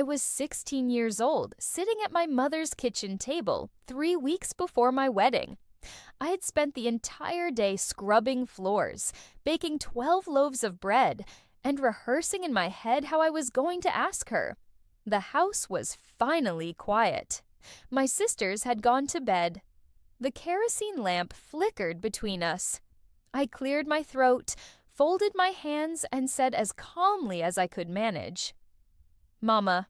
was 16 years old, sitting at my mother's kitchen table 3 weeks before my wedding. I had spent the entire day scrubbing floors, baking 12 loaves of bread, and rehearsing in my head how I was going to ask her. The house was finally quiet. My sisters had gone to bed. The kerosene lamp flickered between us. I cleared my throat, folded my hands, and said as calmly as I could manage, "Mama,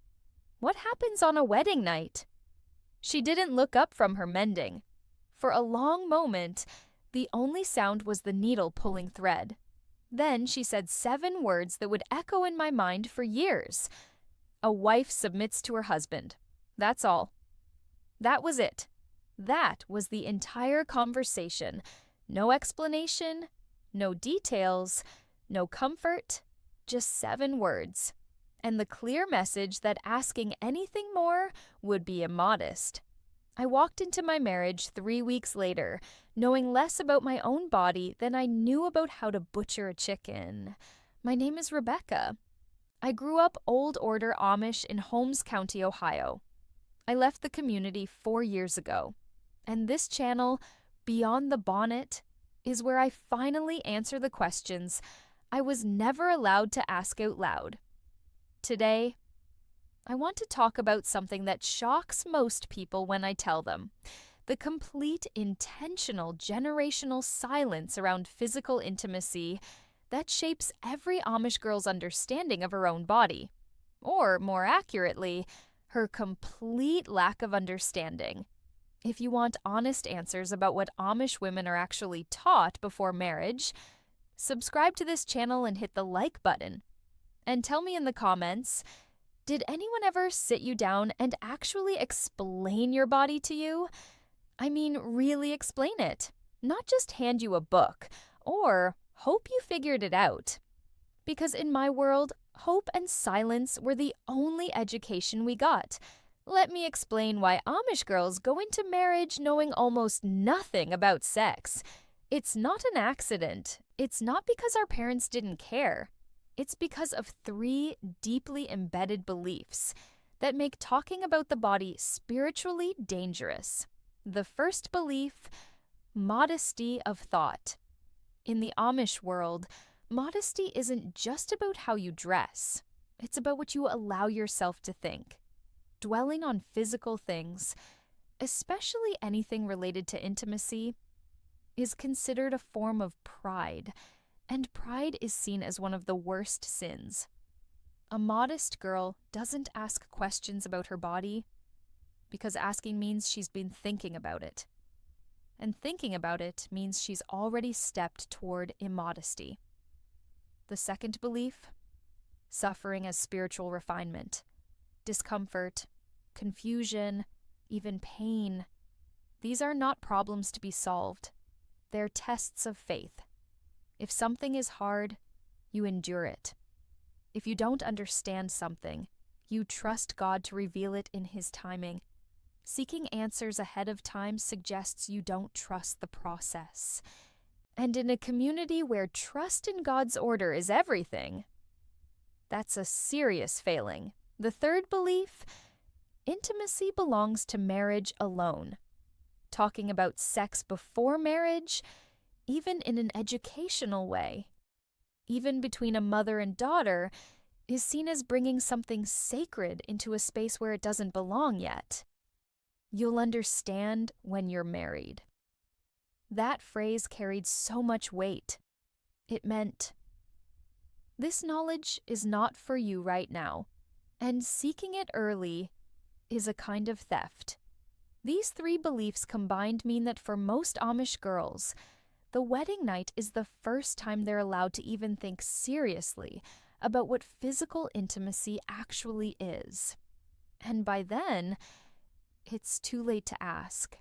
what happens on a wedding night?" She didn't look up from her mending. For a long moment, the only sound was the needle pulling thread. Then she said 7 words that would echo in my mind for years. A wife submits to her husband. That's all. That was it. That was the entire conversation. No explanation, no details, no comfort, just 7 words. And the clear message that asking anything more would be immodest. I walked into my marriage 3 weeks later, knowing less about my own body than I knew about how to butcher a chicken. My name is Rebecca. I grew up Old Order Amish in Holmes County, Ohio. I left the community 4 years ago. And this channel, Beyond the Bonnet, is where I finally answer the questions I was never allowed to ask out loud. Today, I want to talk about something that shocks most people when I tell them: the complete intentional generational silence around physical intimacy that shapes every Amish girl's understanding of her own body, or more accurately, her complete lack of understanding. If you want honest answers about what Amish women are actually taught before marriage, subscribe to this channel and hit the like button. And tell me in the comments, did anyone ever sit you down and actually explain your body to you? I mean, really explain it, not just hand you a book or hope you figured it out. Because in my world, hope and silence were the only education we got. Let me explain why Amish girls go into marriage knowing almost nothing about sex. It's not an accident. It's not because our parents didn't care. It's because of 3 deeply embedded beliefs that make talking about the body spiritually dangerous. The first belief: modesty of thought. In the Amish world, modesty isn't just about how you dress. It's about what you allow yourself to think. Dwelling on physical things, especially anything related to intimacy, is considered a form of pride. And pride is seen as one of the worst sins. A modest girl doesn't ask questions about her body because asking means she's been thinking about it. And thinking about it means she's already stepped toward immodesty. The second belief: suffering as spiritual refinement. Discomfort, confusion, even pain. These are not problems to be solved. They're tests of faith. If something is hard, you endure it. If you don't understand something, you trust God to reveal it in His timing. Seeking answers ahead of time suggests you don't trust the process. And in a community where trust in God's order is everything, that's a serious failing. The third belief: intimacy belongs to marriage alone. Talking about sex before marriage, even in an educational way, even between a mother and daughter, is seen as bringing something sacred into a space where it doesn't belong yet. You'll understand when you're married. That phrase carried so much weight. It meant, this knowledge is not for you right now, and seeking it early is a kind of theft. These 3 beliefs combined mean that for most Amish girls, the wedding night is the first time they're allowed to even think seriously about what physical intimacy actually is. And by then, it's too late to ask.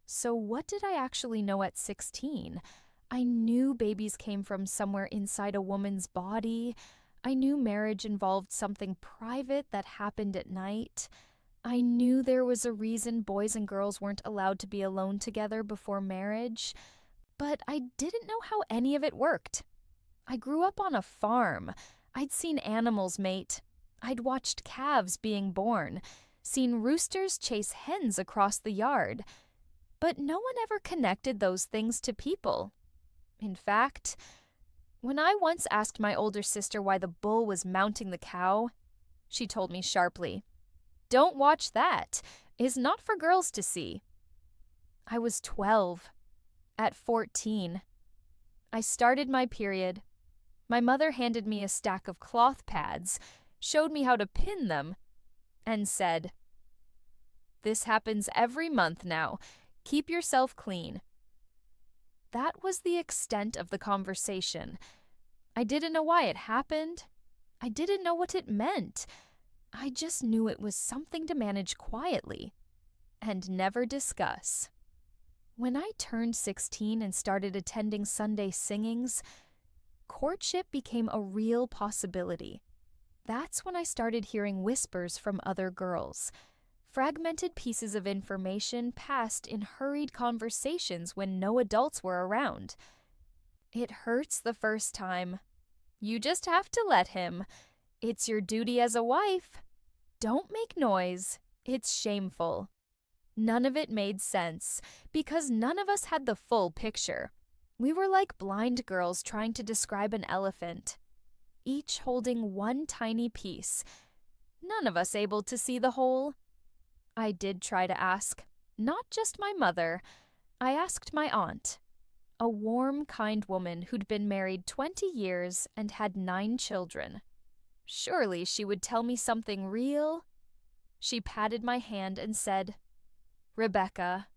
So what did I actually know at 16? I knew babies came from somewhere inside a woman's body. I knew marriage involved something private that happened at night. I knew there was a reason boys and girls weren't allowed to be alone together before marriage. But I didn't know how any of it worked. I grew up on a farm. I'd seen animals mate. I'd watched calves being born, seen roosters chase hens across the yard, but no one ever connected those things to people. In fact, when I once asked my older sister why the bull was mounting the cow, she told me sharply, "Don't watch that. It's not for girls to see." I was 12. At 14, I started my period. My mother handed me a stack of cloth pads, showed me how to pin them, and said, "This happens every month now. Keep yourself clean." That was the extent of the conversation. I didn't know why it happened. I didn't know what it meant. I just knew it was something to manage quietly and never discuss. When I turned 16 and started attending Sunday singings, courtship became a real possibility. That's when I started hearing whispers from other girls, fragmented pieces of information passed in hurried conversations when no adults were around. It hurts the first time. You just have to let him. It's your duty as a wife. Don't make noise. It's shameful. None of it made sense, because none of us had the full picture. We were like blind girls trying to describe an elephant, each holding one tiny piece, none of us able to see the whole. I did try to ask, not just my mother. I asked my aunt, a warm, kind woman who'd been married 20 years and had 9 children. Surely she would tell me something real. She patted my hand and said, "Rebecca,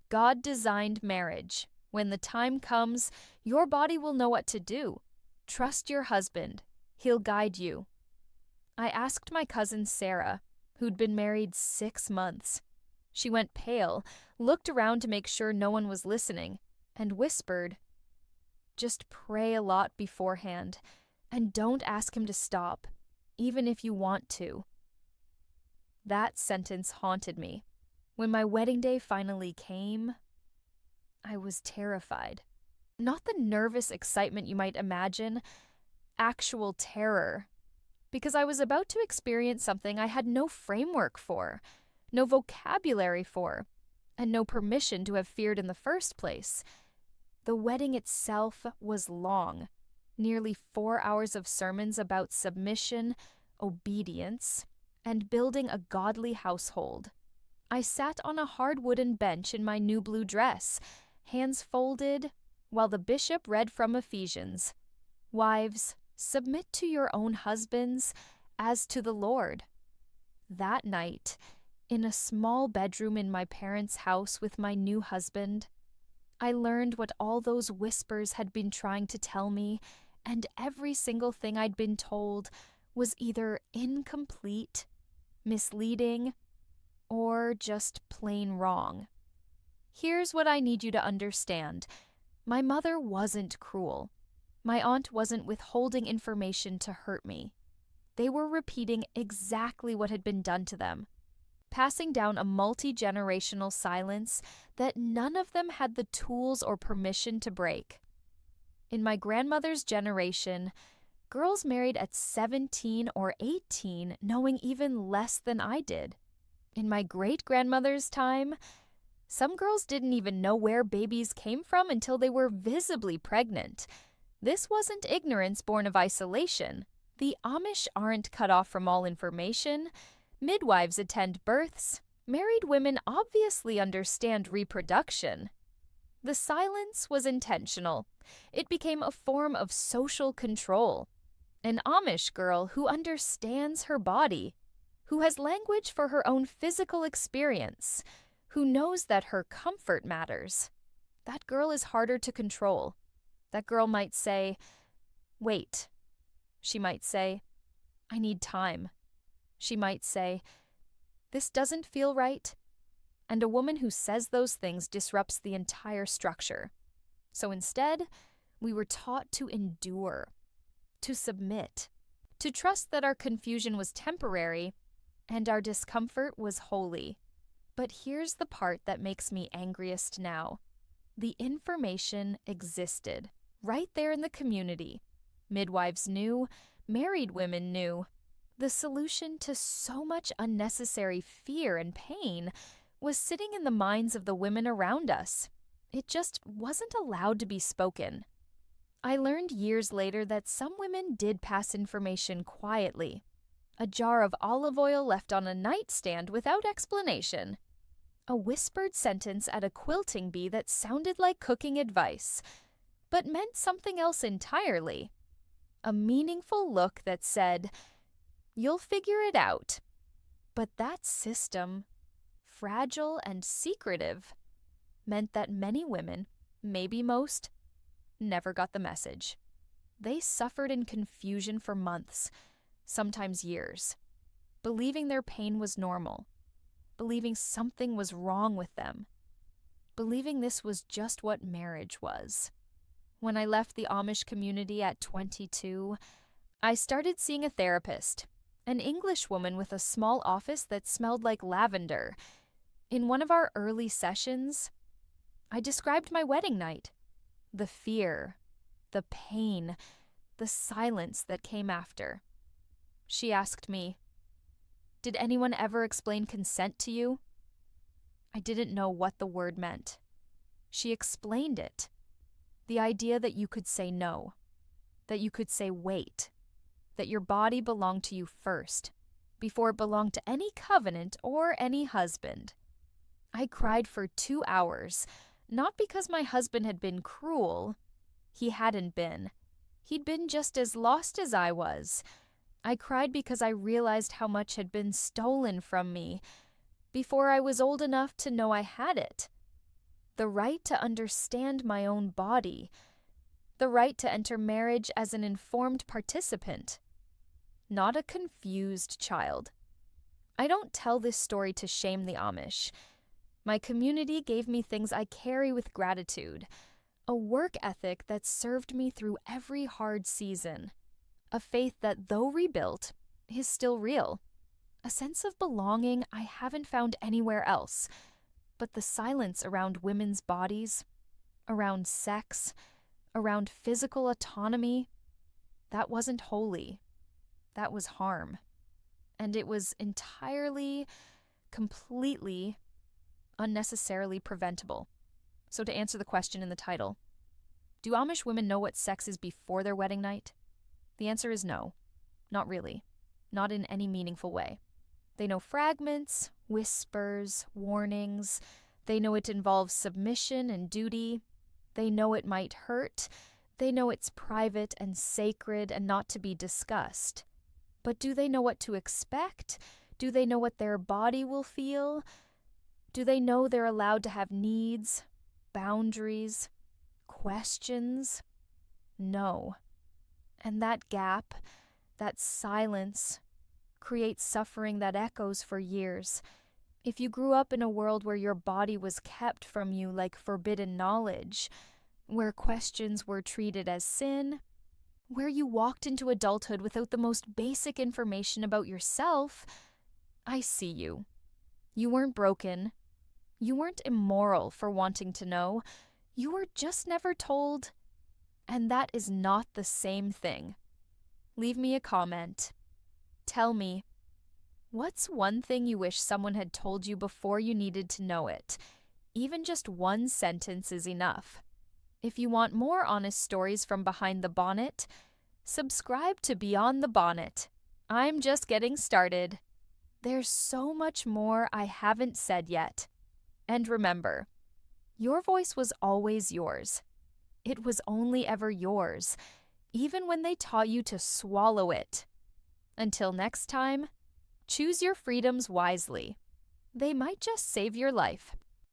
God designed marriage. When the time comes, your body will know what to do. Trust your husband. He'll guide you." I asked my cousin Sarah, who'd been married 6 months. She went pale, looked around to make sure no one was listening, and whispered, "Just pray a lot beforehand, and don't ask him to stop, even if you want to." That sentence haunted me. When my wedding day finally came, I was terrified. Not the nervous excitement you might imagine, actual terror. Because I was about to experience something I had no framework for, no vocabulary for, and no permission to have feared in the first place. The wedding itself was long, nearly 4 hours of sermons about submission, obedience, and building a godly household. I sat on a hard wooden bench in my new blue dress, hands folded, while the bishop read from Ephesians. "Wives, submit to your own husbands as to the Lord." That night, in a small bedroom in my parents' house with my new husband, I learned what all those whispers had been trying to tell me, and every single thing I'd been told was either incomplete, misleading, or just plain wrong. Here's what I need you to understand. My mother wasn't cruel. My aunt wasn't withholding information to hurt me. They were repeating exactly what had been done to them, passing down a multi-generational silence that none of them had the tools or permission to break. In my grandmother's generation, girls married at 17 or 18 knowing even less than I did. In my great-grandmother's time, some girls didn't even know where babies came from until they were visibly pregnant. This wasn't ignorance born of isolation. The Amish aren't cut off from all information. Midwives attend births. Married women obviously understand reproduction. The silence was intentional. It became a form of social control. An Amish girl who understands her body, who has language for her own physical experience, who knows that her comfort matters. That girl is harder to control. That girl might say, "Wait." She might say, "I need time." She might say, "This doesn't feel right." And a woman who says those things disrupts the entire structure. So instead, we were taught to endure, to submit, to trust that our confusion was temporary and our discomfort was holy. But here's the part that makes me angriest now. The information existed, right there in the community. Midwives knew, married women knew. The solution to so much unnecessary fear and pain was sitting in the minds of the women around us. It just wasn't allowed to be spoken. I learned years later that some women did pass information quietly. A jar of olive oil left on a nightstand without explanation. A whispered sentence at a quilting bee that sounded like cooking advice, but meant something else entirely. A meaningful look that said, "You'll figure it out." But that system, fragile and secretive, meant that many women, maybe most, never got the message. They suffered in confusion for months, sometimes years, believing their pain was normal, believing something was wrong with them, believing this was just what marriage was. When I left the Amish community at 22, I started seeing a therapist, an English woman with a small office that smelled like lavender. In one of our early sessions, I described my wedding night, the fear, the pain, the silence that came after. She asked me, "Did anyone ever explain consent to you?" I didn't know what the word meant. She explained it. The idea that you could say no, that you could say wait, that your body belonged to you first, before it belonged to any covenant or any husband. I cried for 2 hours, not because my husband had been cruel. He hadn't been. He'd been just as lost as I was. I cried because I realized how much had been stolen from me before I was old enough to know I had it. The right to understand my own body. The right to enter marriage as an informed participant, not a confused child. I don't tell this story to shame the Amish. My community gave me things I carry with gratitude, a work ethic that served me through every hard season, a faith that, though rebuilt, is still real, a sense of belonging I haven't found anywhere else. But the silence around women's bodies, around sex, around physical autonomy, that wasn't holy. That was harm. And it was entirely, completely, unnecessarily preventable. So to answer the question in the title, do Amish women know what sex is before their wedding night? The answer is no. Not really. Not in any meaningful way. They know fragments, whispers, warnings. They know it involves submission and duty. They know it might hurt. They know it's private and sacred and not to be discussed. But do they know what to expect? Do they know what their body will feel? Do they know they're allowed to have needs, boundaries, questions? No. And that gap, that silence, creates suffering that echoes for years. If you grew up in a world where your body was kept from you like forbidden knowledge, where questions were treated as sin, where you walked into adulthood without the most basic information about yourself, I see you. You weren't broken. You weren't immoral for wanting to know. You were just never told. And that is not the same thing. Leave me a comment. Tell me, what's one thing you wish someone had told you before you needed to know it? Even just one sentence is enough. If you want more honest stories from behind the bonnet, subscribe to Beyond the Bonnet. I'm just getting started. There's so much more I haven't said yet. And remember, your voice was always yours. It was only ever yours, even when they taught you to swallow it. Until next time, choose your freedoms wisely. They might just save your life.